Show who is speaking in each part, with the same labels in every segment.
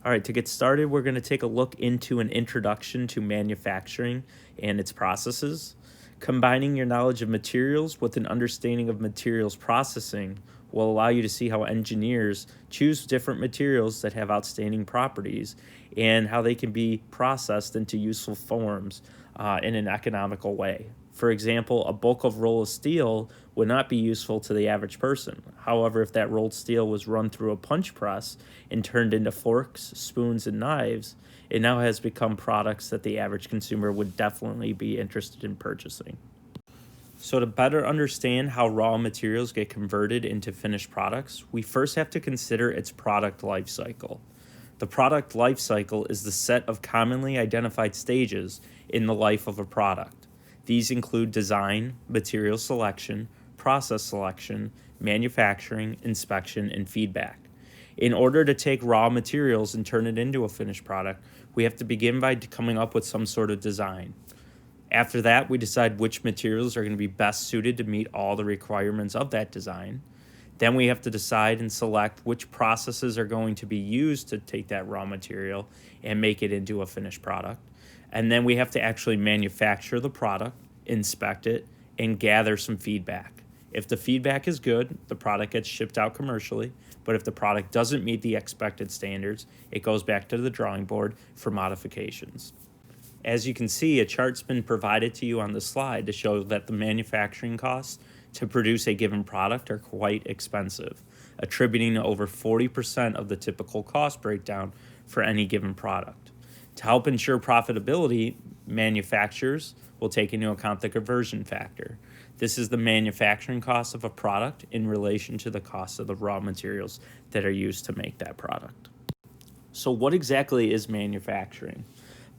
Speaker 1: All right, to get started, we're going to take a look into an introduction to manufacturing and its processes. Combining your knowledge of materials with an understanding of materials processing will allow you to see how engineers choose different materials that have outstanding properties and how they can be processed into useful forms in an economical way. For example, a bulk of roll of steel would not be useful to the average person. However, if that rolled steel was run through a punch press and turned into forks, spoons, and knives, it now has become products that the average consumer would definitely be interested in purchasing. So, to better understand how raw materials get converted into finished products, we first have to consider its product life cycle. The product life cycle is the set of commonly identified stages in the life of a product. These include design, material selection, process selection, manufacturing, inspection, and feedback. In order to take raw materials and turn it into a finished product, we have to begin by coming up with some sort of design. After that, we decide which materials are going to be best suited to meet all the requirements of that design. Then we have to decide and select which processes are going to be used to take that raw material and make it into a finished product. And then we have to actually manufacture the product, inspect it, and gather some feedback. If the feedback is good, the product gets shipped out commercially. But if the product doesn't meet the expected standards, it goes back to the drawing board for modifications. As you can see, a chart's been provided to you on the slide to show that the manufacturing costs to produce a given product are quite expensive, attributing to over 40% of the typical cost breakdown for any given product. To help ensure profitability, manufacturers will take into account the conversion factor. This is the manufacturing cost of a product in relation to the cost of the raw materials that are used to make that product. So, what exactly is manufacturing?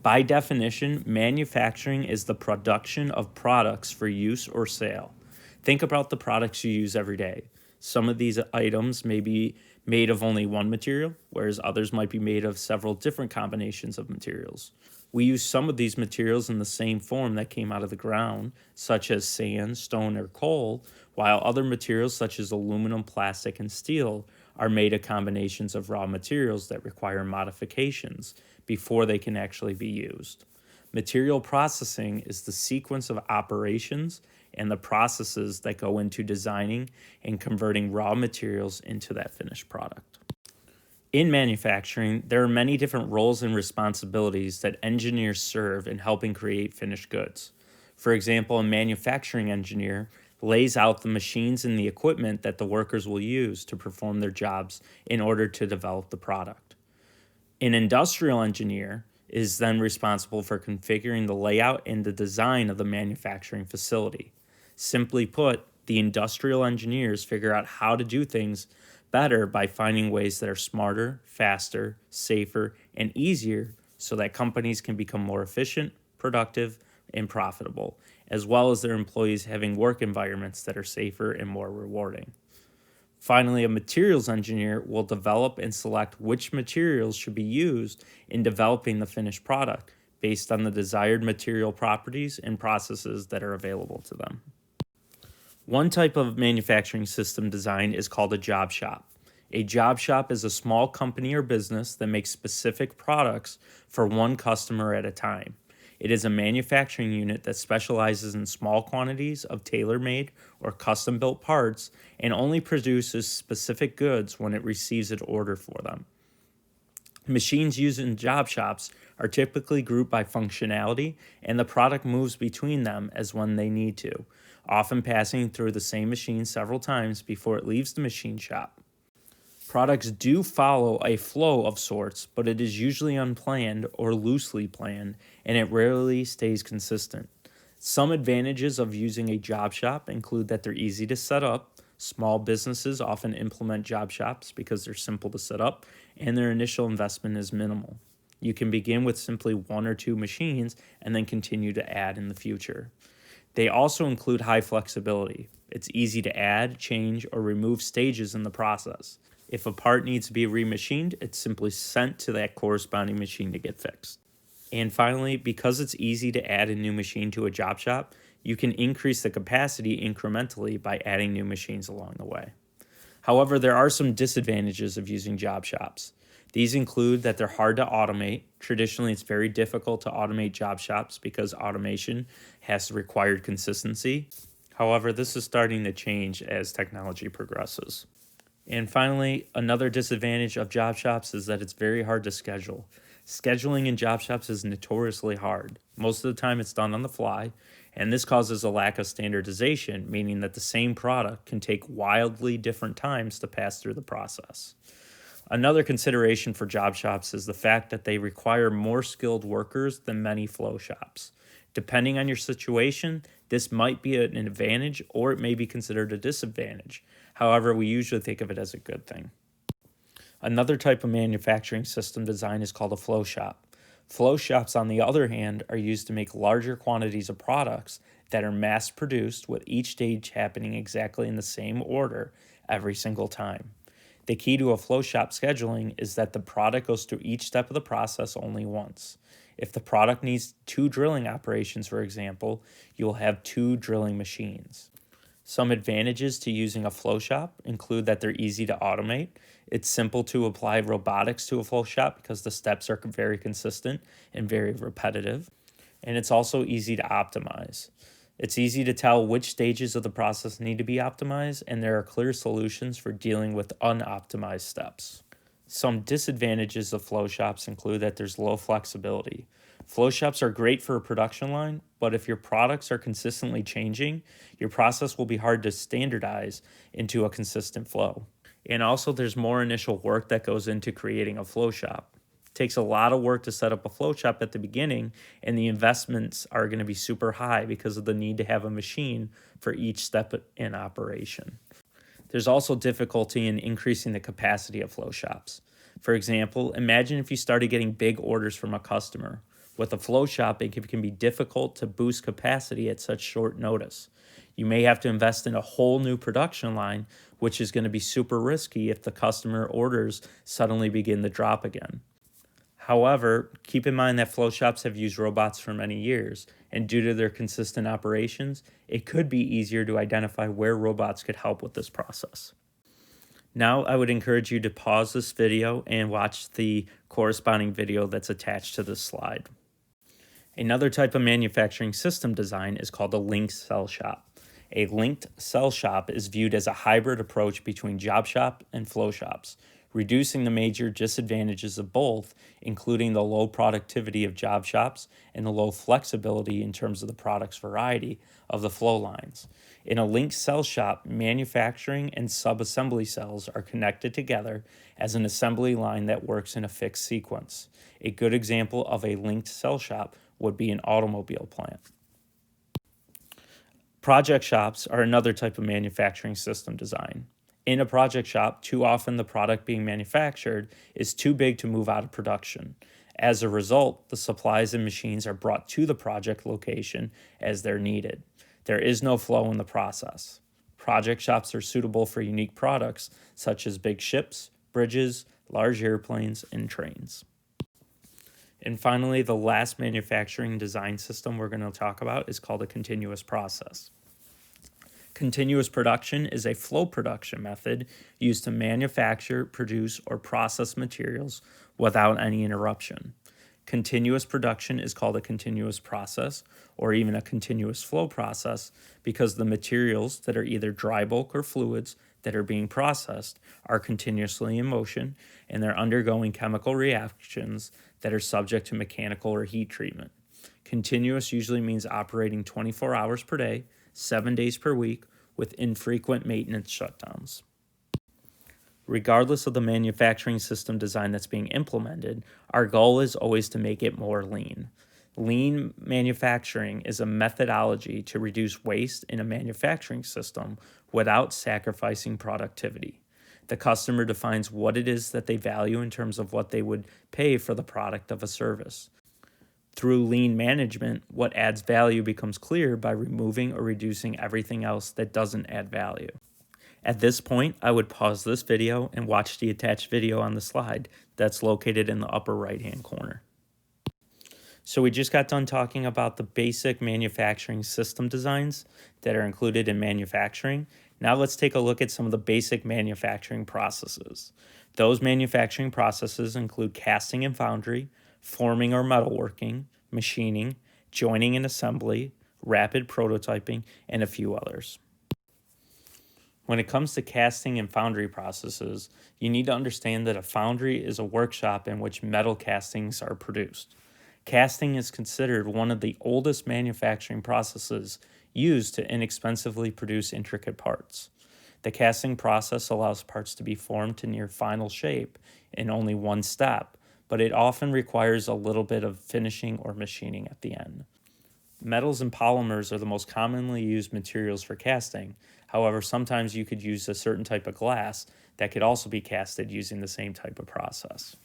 Speaker 1: By definition, manufacturing is the production of products for use or sale. Think about the products you use every day. Some of these items may be made of only one material, whereas others might be made of several different combinations of materials. We use some of these materials in the same form that came out of the ground, such as sand, stone, or coal, while other materials such as aluminum, plastic, and steel are made of combinations of raw materials that require modifications before they can actually be used. Material processing is the sequence of operations and the processes that go into designing and converting raw materials into that finished product. In manufacturing, there are many different roles and responsibilities that engineers serve in helping create finished goods. For example, a manufacturing engineer lays out the machines and the equipment that the workers will use to perform their jobs in order to develop the product. An industrial engineer is then responsible for configuring the layout and the design of the manufacturing facility. Simply put, the industrial engineers figure out how to do things better by finding ways that are smarter, faster, safer, and easier so that companies can become more efficient, productive, and profitable, as well as their employees having work environments that are safer and more rewarding. Finally, a materials engineer will develop and select which materials should be used in developing the finished product based on the desired material properties and processes that are available to them. One type of manufacturing system design is called a job shop. A job shop is a small company or business that makes specific products for one customer at a time. It is a manufacturing unit that specializes in small quantities of tailor-made or custom-built parts and only produces specific goods when it receives an order for them. Machines used in job shops are typically grouped by functionality, and the product moves between them as when they need to, often passing through the same machine several times before it leaves the machine shop. Products do follow a flow of sorts, but it is usually unplanned or loosely planned, and it rarely stays consistent. Some advantages of using a job shop include that they're easy to set up. Small businesses often implement job shops because they're simple to set up, and their initial investment is minimal. You can begin with simply one or two machines and then continue to add in the future. They also include high flexibility. It's easy to add, change, or remove stages in the process. If a part needs to be remachined, it's simply sent to that corresponding machine to get fixed. And finally, because it's easy to add a new machine to a job shop, you can increase the capacity incrementally by adding new machines along the way. However, there are some disadvantages of using job shops. These include that they're hard to automate. Traditionally, it's very difficult to automate job shops because automation has required consistency. However, this is starting to change as technology progresses. And finally, another disadvantage of job shops is that it's very hard to schedule. Scheduling in job shops is notoriously hard. Most of the time, it's done on the fly, and this causes a lack of standardization, meaning that the same product can take wildly different times to pass through the process. Another consideration for job shops is the fact that they require more skilled workers than many flow shops. Depending on your situation, this might be an advantage or it may be considered a disadvantage. However, we usually think of it as a good thing. Another type of manufacturing system design is called a flow shop. Flow shops, on the other hand, are used to make larger quantities of products that are mass produced, with each stage happening exactly in the same order every single time. The key to a flow shop scheduling is that the product goes through each step of the process only once. If the product needs 2 drilling operations, for example, you will have 2 drilling machines. Some advantages to using a flow shop include that they're easy to automate. It's simple to apply robotics to a flow shop because the steps are very consistent and very repetitive. And it's also easy to optimize. It's easy to tell which stages of the process need to be optimized, and there are clear solutions for dealing with unoptimized steps. Some disadvantages of flow shops include that there's low flexibility. Flow shops are great for a production line, but if your products are consistently changing, your process will be hard to standardize into a consistent flow. And also, there's more initial work that goes into creating a flow shop. It takes a lot of work to set up a flow shop at the beginning, and the investments are going to be super high because of the need to have a machine for each step in operation. There's also difficulty in increasing the capacity of flow shops. For example, imagine if you started getting big orders from a customer. With a flow shop, it can be difficult to boost capacity at such short notice. You may have to invest in a whole new production line, which is going to be super risky if the customer orders suddenly begin to drop again. However, keep in mind that flow shops have used robots for many years, and due to their consistent operations, it could be easier to identify where robots could help with this process. Now, I would encourage you to pause this video and watch the corresponding video that's attached to this slide. Another type of manufacturing system design is called a linked cell shop. A linked cell shop is viewed as a hybrid approach between job shop and flow shops, reducing the major disadvantages of both, including the low productivity of job shops and the low flexibility in terms of the product's variety of the flow lines. In a linked cell shop, manufacturing and sub-assembly cells are connected together as an assembly line that works in a fixed sequence. A good example of a linked cell shop would be an automobile plant. Project shops are another type of manufacturing system design. In a project shop, too often the product being manufactured is too big to move out of production. As a result, the supplies and machines are brought to the project location as they're needed. There is no flow in the process. Project shops are suitable for unique products such as big ships, bridges, large airplanes, and trains. And finally, the last manufacturing design system we're going to talk about is called a continuous process. Continuous production is a flow production method used to manufacture, produce, or process materials without any interruption. Continuous production is called a continuous process or even a continuous flow process because the materials that are either dry bulk or fluids that are being processed are continuously in motion and they're undergoing chemical reactions that are subject to mechanical or heat treatment. Continuous usually means operating 24 hours per day, 7 days per week, with infrequent maintenance shutdowns. Regardless of the manufacturing system design that's being implemented, our goal is always to make it more lean. Lean manufacturing is a methodology to reduce waste in a manufacturing system without sacrificing productivity. The customer defines what it is that they value in terms of what they would pay for the product of a service. Through lean management, what adds value becomes clear by removing or reducing everything else that doesn't add value. At this point, I would pause this video and watch the attached video on the slide that's located in the upper right-hand corner. So we just got done talking about the basic manufacturing system designs that are included in manufacturing. Now let's take a look at some of the basic manufacturing processes. Those manufacturing processes include casting and foundry, forming or metalworking, machining, joining and assembly, rapid prototyping, and a few others. When it comes to casting and foundry processes, you need to understand that a foundry is a workshop in which metal castings are produced. Casting is considered one of the oldest manufacturing processes used to inexpensively produce intricate parts. The casting process allows parts to be formed to near final shape in only one step, but it often requires a little bit of finishing or machining at the end. Metals and polymers are the most commonly used materials for casting. However, sometimes you could use a certain type of glass that could also be casted using the same type of process.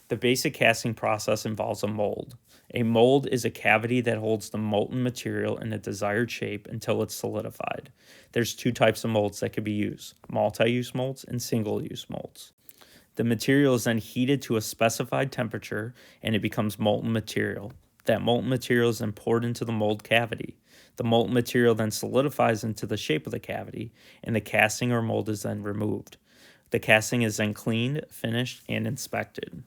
Speaker 1: The basic casting process involves a mold. A mold is a cavity that holds the molten material in a desired shape until it's solidified. There's two types of molds that could be used: multi-use molds and single-use molds. The material is then heated to a specified temperature and it becomes molten material. That molten material is then poured into the mold cavity. The molten material then solidifies into the shape of the cavity, and the casting or mold is then removed. The casting is then cleaned, finished, and inspected.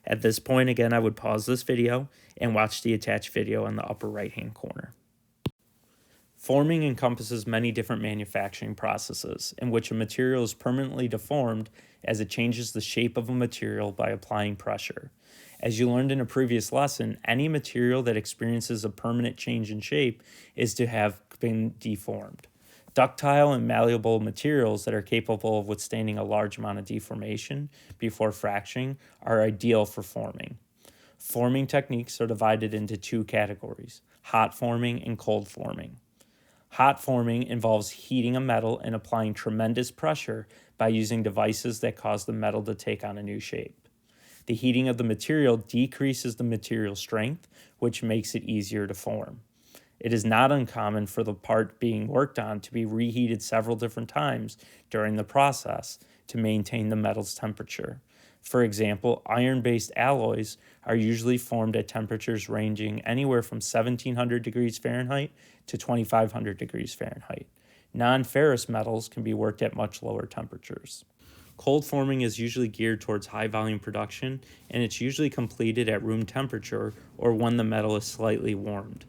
Speaker 1: At this point, again, I would pause this video and watch the attached video in the upper right-hand corner. Forming encompasses many different manufacturing processes in which a material is permanently deformed as it changes the shape of a material by applying pressure. As you learned in a previous lesson, any material that experiences a permanent change in shape is to have been deformed. Ductile and malleable materials that are capable of withstanding a large amount of deformation before fracturing are ideal for forming. Forming techniques are divided into two categories: hot forming and cold forming. Hot forming involves heating a metal and applying tremendous pressure by using devices that cause the metal to take on a new shape. The heating of the material decreases the material strength, which makes it easier to form. It is not uncommon for the part being worked on to be reheated several different times during the process to maintain the metal's temperature. For example, iron-based alloys are usually formed at temperatures ranging anywhere from 1700 degrees Fahrenheit to 2500 degrees Fahrenheit. Non-ferrous metals can be worked at much lower temperatures. Cold forming is usually geared towards high volume production, and it's usually completed at room temperature or when the metal is slightly warmed.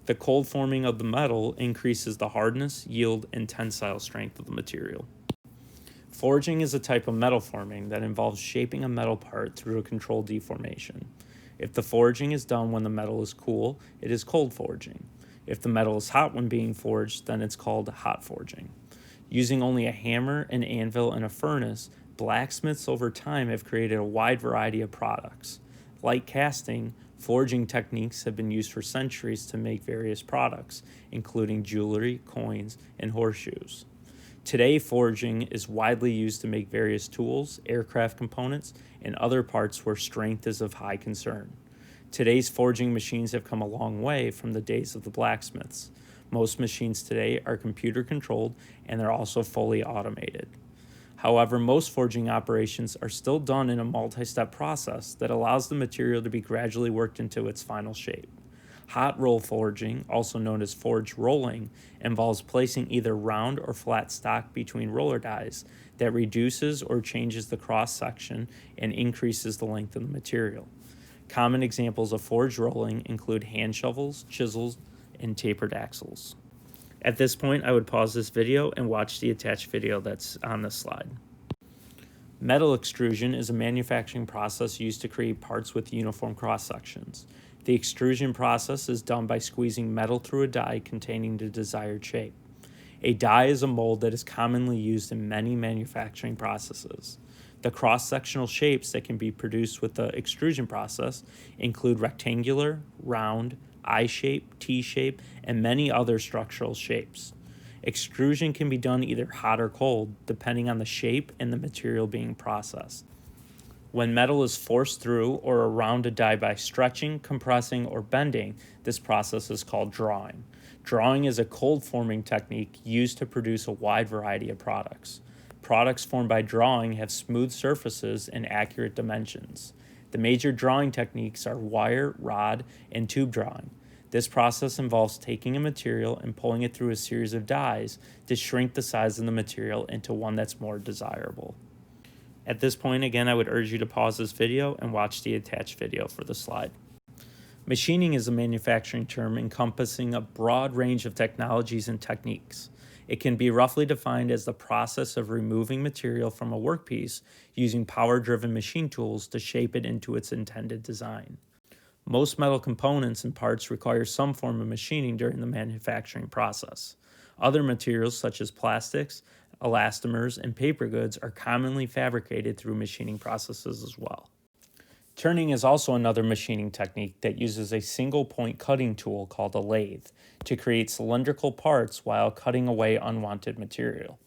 Speaker 1: The cold forming of the metal increases the hardness, yield, and tensile strength of the material. Forging is a type of metal forming that involves shaping a metal part through a controlled deformation. If the forging is done when the metal is cool, it is cold forging. If the metal is hot when being forged, then it's called hot forging. Using only a hammer, an anvil, and a furnace, blacksmiths over time have created a wide variety of products. Like casting, forging techniques have been used for centuries to make various products, including jewelry, coins, and horseshoes. Today, forging is widely used to make various tools, aircraft components, and other parts where strength is of high concern. Today's forging machines have come a long way from the days of the blacksmiths. Most machines today are computer controlled and they're also fully automated. However, most forging operations are still done in a multi-step process that allows the material to be gradually worked into its final shape. Hot roll forging, also known as forge rolling, involves placing either round or flat stock between roller dies that reduces or changes the cross-section and increases the length of the material. Common examples of forge rolling include hand shovels, chisels, and tapered axles. At this point, I would pause this video and watch the attached video that's on this slide. Metal extrusion is a manufacturing process used to create parts with uniform cross-sections. The extrusion process is done by squeezing metal through a die containing the desired shape. A die is a mold that is commonly used in many manufacturing processes. The cross-sectional shapes that can be produced with the extrusion process include rectangular, round, I-shape, T-shape, and many other structural shapes. Extrusion can be done either hot or cold, depending on the shape and the material being processed. When metal is forced through or around a die by stretching, compressing, or bending, this process is called drawing. Drawing is a cold forming technique used to produce a wide variety of products. Products formed by drawing have smooth surfaces and accurate dimensions. The major drawing techniques are wire, rod, and tube drawing. This process involves taking a material and pulling it through a series of dies to shrink the size of the material into one that's more desirable. At this point, again, I would urge you to pause this video and watch the attached video for the slide. Machining is a manufacturing term encompassing a broad range of technologies and techniques. It can be roughly defined as the process of removing material from a workpiece using power-driven machine tools to shape it into its intended design. Most metal components and parts require some form of machining during the manufacturing process. Other materials such as plastics, elastomers, and paper goods are commonly fabricated through machining processes as well. Turning is also another machining technique that uses a single point cutting tool called a lathe to create cylindrical parts while cutting away unwanted material.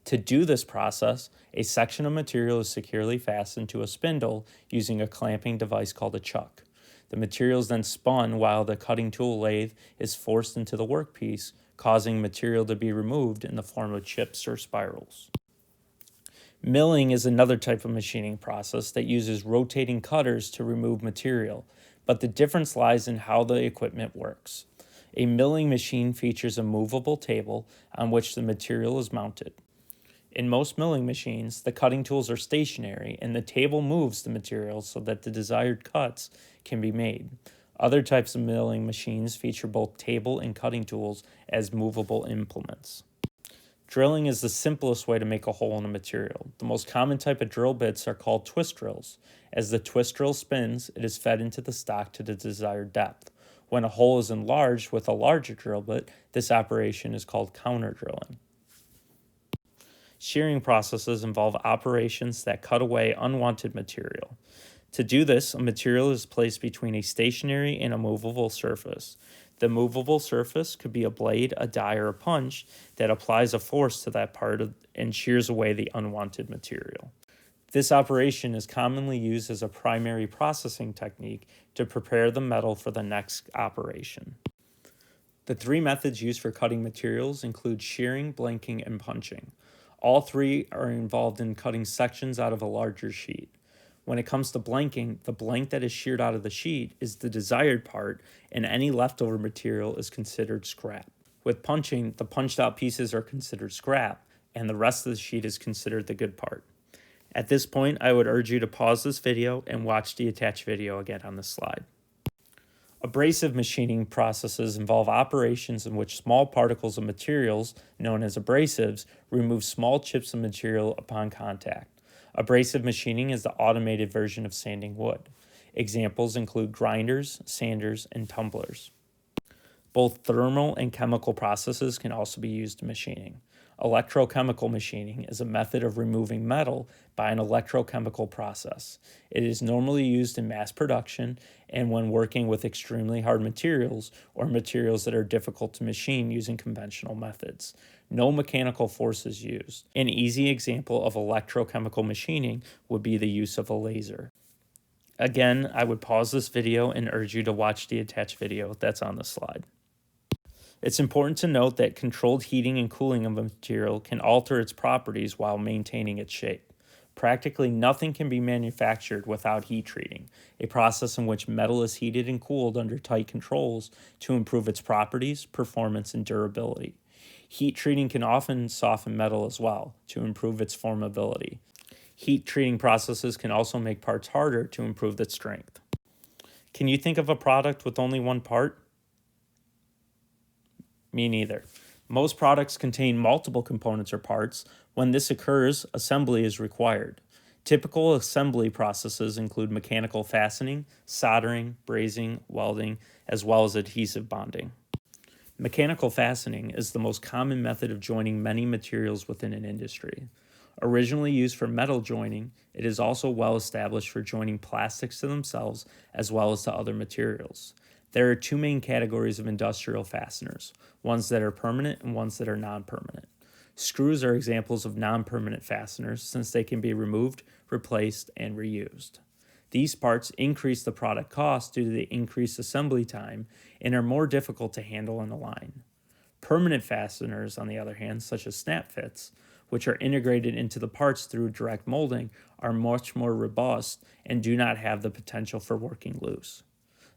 Speaker 1: To do this process, a section of material is securely fastened to a spindle using a clamping device called a chuck. The material is then spun while the cutting tool lathe is forced into the workpiece, causing material to be removed in the form of chips or spirals. Milling is another type of machining process that uses rotating cutters to remove material, but the difference lies in how the equipment works. A milling machine features a movable table on which the material is mounted. In most milling machines, the cutting tools are stationary and the table moves the material so that the desired cuts can be made. Other types of milling machines feature both table and cutting tools as movable implements. Drilling is the simplest way to make a hole in a material. The most common type of drill bits are called twist drills. As the twist drill spins, it is fed into the stock to the desired depth. When a hole is enlarged with a larger drill bit, this operation is called counter drilling. Shearing processes involve operations that cut away unwanted material. To do this, a material is placed between a stationary and a movable surface. The movable surface could be a blade, a die, or a punch that applies a force to that part and shears away the unwanted material. This operation is commonly used as a primary processing technique to prepare the metal for the next operation. The three methods used for cutting materials include shearing, blanking, and punching. All three are involved in cutting sections out of a larger sheet. When it comes to blanking, the blank that is sheared out of the sheet is the desired part, and any leftover material is considered scrap. With punching, the punched out pieces are considered scrap, and the rest of the sheet is considered the good part. At this point, I would urge you to pause this video and watch the attached video again on this slide. Abrasive machining processes involve operations in which small particles of materials, known as abrasives, remove small chips of material upon contact. Abrasive machining is the automated version of sanding wood. Examples include grinders, sanders, and tumblers. Both thermal and chemical processes can also be used in machining. Electrochemical machining is a method of removing metal by an electrochemical process. It is normally used in mass production and when working with extremely hard materials or materials that are difficult to machine using conventional methods. No mechanical force is used. An easy example of electrochemical machining would be the use of a laser. Again, I would pause this video and urge you to watch the attached video that's on the slide. It's important to note that controlled heating and cooling of a material can alter its properties while maintaining its shape. Practically nothing can be manufactured without heat treating, a process in which metal is heated and cooled under tight controls to improve its properties, performance, and durability. Heat treating can often soften metal as well to improve its formability. Heat treating processes can also make parts harder to improve its strength. Can you think of a product with only one part? Me neither. Most products contain multiple components or parts. When this occurs, assembly is required. Typical assembly processes include mechanical fastening, soldering, brazing, welding, as well as adhesive bonding. Mechanical fastening is the most common method of joining many materials within an industry. Originally used for metal joining, it is also well established for joining plastics to themselves as well as to other materials. There are two main categories of industrial fasteners, ones that are permanent and ones that are non-permanent. Screws are examples of non-permanent fasteners since they can be removed, replaced, and reused. These parts increase the product cost due to the increased assembly time and are more difficult to handle and align. Permanent fasteners, on the other hand, such as snap fits, which are integrated into the parts through direct molding, are much more robust and do not have the potential for working loose.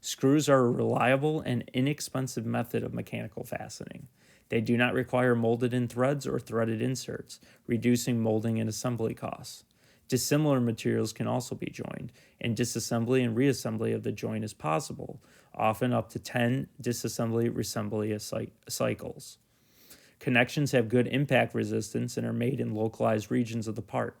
Speaker 1: Screws are a reliable and inexpensive method of mechanical fastening. They do not require molded in threads or threaded inserts, reducing molding and assembly costs. Dissimilar materials can also be joined, and disassembly and reassembly of the joint is possible, often up to 10 disassembly-reassembly cycles. Connections have good impact resistance and are made in localized regions of the part.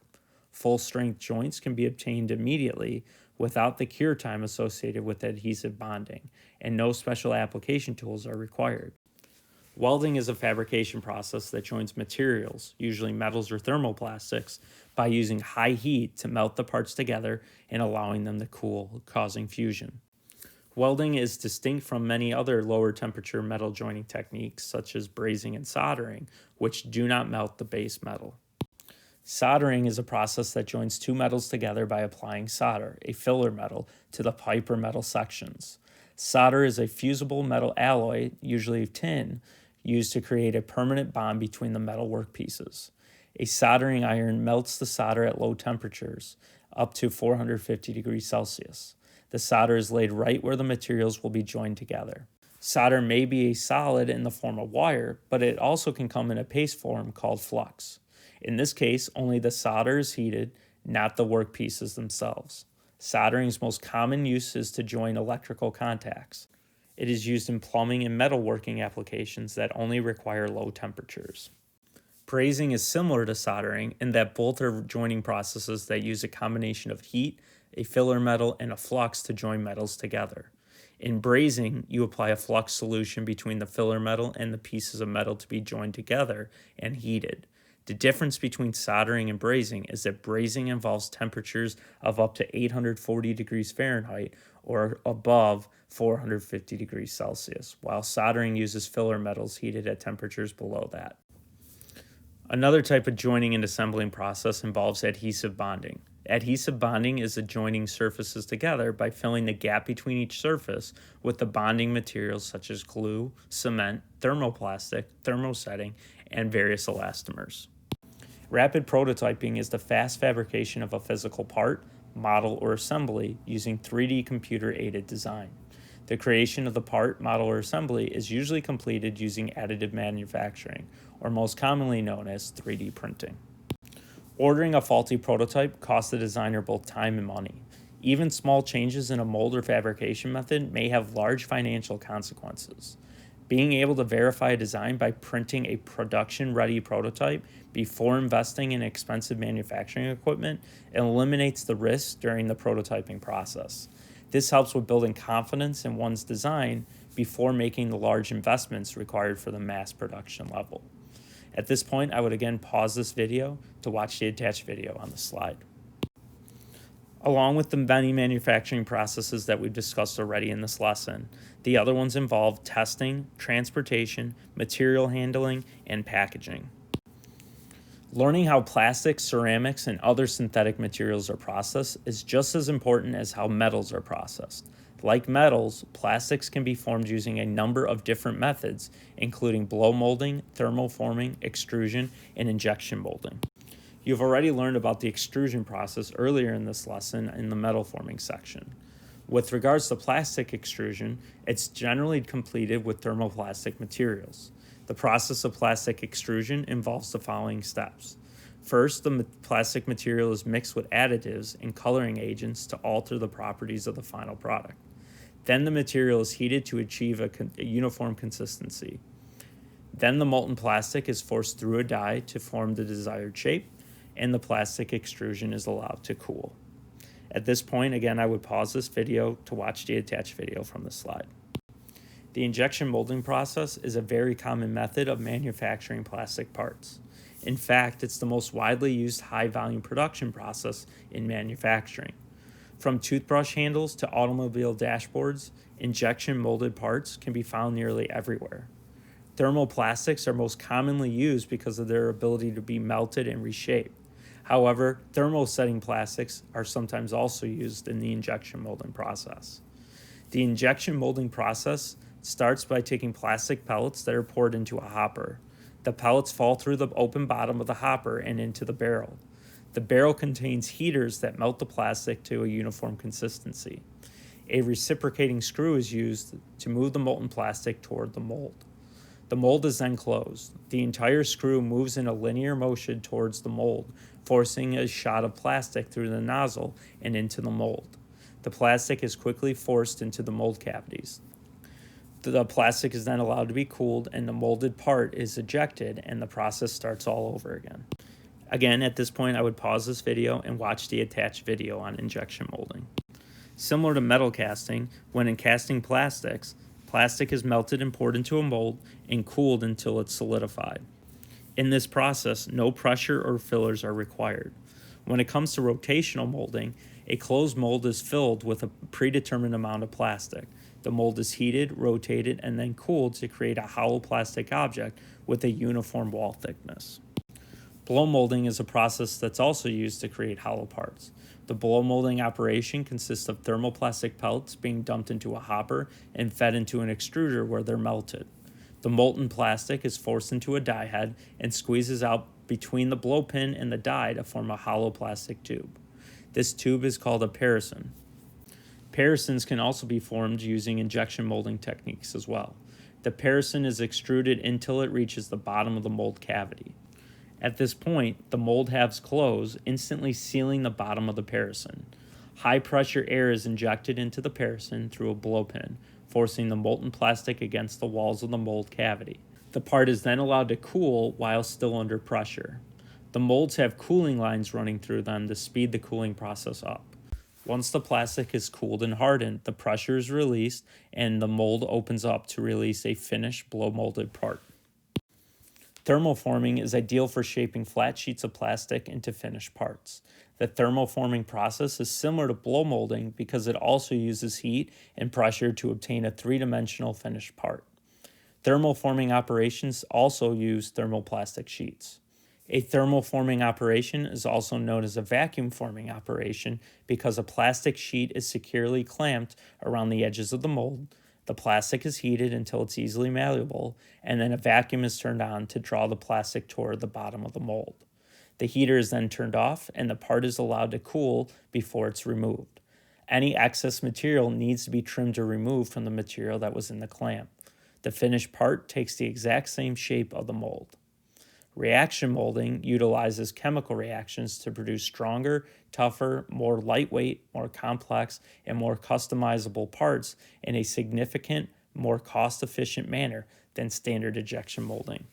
Speaker 1: Full-strength joints can be obtained immediately without the cure time associated with adhesive bonding, and no special application tools are required. Welding is a fabrication process that joins materials, usually metals or thermoplastics, by using high heat to melt the parts together and allowing them to cool, causing fusion. Welding is distinct from many other lower temperature metal joining techniques such as brazing and soldering, which do not melt the base metal. Soldering is a process that joins two metals together by applying solder, a filler metal, to the pipe or metal sections. Solder is a fusible metal alloy, usually tin, used to create a permanent bond between the metal workpieces. A soldering iron melts the solder at low temperatures, up to 450 degrees Celsius. The solder is laid right where the materials will be joined together. Solder may be a solid in the form of wire, but it also can come in a paste form called flux. In this case, only the solder is heated, not the workpieces themselves. Soldering's most common use is to join electrical contacts. It is used in plumbing and metalworking applications that only require low temperatures. Brazing is similar to soldering in that both are joining processes that use a combination of heat, a filler metal, and a flux to join metals together. In brazing, you apply a flux solution between the filler metal and the pieces of metal to be joined together and heated. The difference between soldering and brazing is that brazing involves temperatures of up to 840 degrees Fahrenheit or above 450 degrees Celsius, while soldering uses filler metals heated at temperatures below that. Another type of joining and assembling process involves adhesive bonding. Adhesive bonding is the joining surfaces together by filling the gap between each surface with the bonding materials such as glue, cement, thermoplastic, thermosetting, and various elastomers. Rapid prototyping is the fast fabrication of a physical part, model, or assembly using 3D computer-aided design. The creation of the part, model, or assembly is usually completed using additive manufacturing, or most commonly known as 3D printing. Ordering a faulty prototype costs the designer both time and money. Even small changes in a mold or fabrication method may have large financial consequences. Being able to verify a design by printing a production-ready prototype before investing in expensive manufacturing equipment eliminates the risks during the prototyping process. This helps with building confidence in one's design before making the large investments required for the mass production level. At this point, I would again pause this video to watch the attached video on the slide. Along with the many manufacturing processes that we've discussed already in this lesson, the other ones involve testing, transportation, material handling, and packaging. Learning how plastics, ceramics, and other synthetic materials are processed is just as important as how metals are processed. Like metals, plastics can be formed using a number of different methods, including blow molding, thermoforming, extrusion, and injection molding. You've already learned about the extrusion process earlier in this lesson in the metal forming section. With regards to plastic extrusion, it's generally completed with thermoplastic materials. The process of plastic extrusion involves the following steps. First, the plastic material is mixed with additives and coloring agents to alter the properties of the final product. Then the material is heated to achieve a uniform consistency. Then the molten plastic is forced through a die to form the desired shape, and the plastic extrusion is allowed to cool. At this point, again, I would pause this video to watch the attached video from the slide. The injection molding process is a very common method of manufacturing plastic parts. In fact, it's the most widely used high-volume production process in manufacturing. From toothbrush handles to automobile dashboards, injection molded parts can be found nearly everywhere. Thermoplastics are most commonly used because of their ability to be melted and reshaped. However, thermosetting plastics are sometimes also used in the injection molding process. The injection molding process starts by taking plastic pellets that are poured into a hopper. The pellets fall through the open bottom of the hopper and into the barrel. The barrel contains heaters that melt the plastic to a uniform consistency. A reciprocating screw is used to move the molten plastic toward the mold. The mold is then closed. The entire screw moves in a linear motion towards the mold, forcing a shot of plastic through the nozzle and into the mold. The plastic is quickly forced into the mold cavities. The plastic is then allowed to be cooled, and the molded part is ejected, and the process starts all over again. Again, at this point, I would pause this video and watch the attached video on injection molding. Similar to metal casting, when in casting plastics, plastic is melted and poured into a mold and cooled until it's solidified. In this process, no pressure or fillers are required. When it comes to rotational molding, a closed mold is filled with a predetermined amount of plastic. The mold is heated, rotated, and then cooled to create a hollow plastic object with a uniform wall thickness. Blow molding is a process that's also used to create hollow parts. The blow molding operation consists of thermoplastic pellets being dumped into a hopper and fed into an extruder where they're melted. The molten plastic is forced into a die head and squeezes out between the blow pin and the die to form a hollow plastic tube. This tube is called a parison. Parisons can also be formed using injection molding techniques as well. The parison is extruded until it reaches the bottom of the mold cavity. At this point, the mold halves close, instantly sealing the bottom of the parison. High pressure air is injected into the parison through a blow pin, forcing the molten plastic against the walls of the mold cavity. The part is then allowed to cool while still under pressure. The molds have cooling lines running through them to speed the cooling process up. Once the plastic is cooled and hardened, the pressure is released and the mold opens up to release a finished blow molded part. Thermoforming is ideal for shaping flat sheets of plastic into finished parts. The thermoforming process is similar to blow molding because it also uses heat and pressure to obtain a three-dimensional finished part. Thermoforming operations also use thermoplastic sheets. A thermoforming operation is also known as a vacuum forming operation because a plastic sheet is securely clamped around the edges of the mold. The plastic is heated until it's easily malleable, and then a vacuum is turned on to draw the plastic toward the bottom of the mold. The heater is then turned off, and the part is allowed to cool before it's removed. Any excess material needs to be trimmed or removed from the material that was in the clamp. The finished part takes the exact same shape of the mold. Reaction molding utilizes chemical reactions to produce stronger, tougher, more lightweight, more complex, and more customizable parts in a significant, more cost-efficient manner than standard injection molding.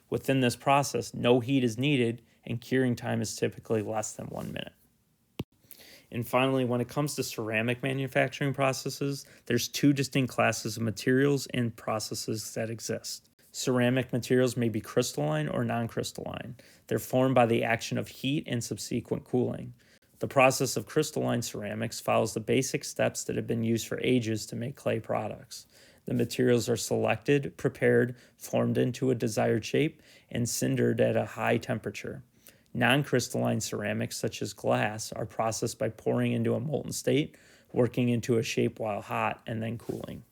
Speaker 1: Within this process, no heat is needed, and curing time is typically less than 1 minute. And finally, when it comes to ceramic manufacturing processes, there's two distinct classes of materials and processes that exist. Ceramic materials may be crystalline or non-crystalline. They're formed by the action of heat and subsequent cooling. The process of crystalline ceramics follows the basic steps that have been used for ages to make clay products. The materials are selected, prepared, formed into a desired shape, and cindered at a high temperature. Non-crystalline ceramics, such as glass, are processed by pouring into a molten state, working into a shape while hot, and then cooling.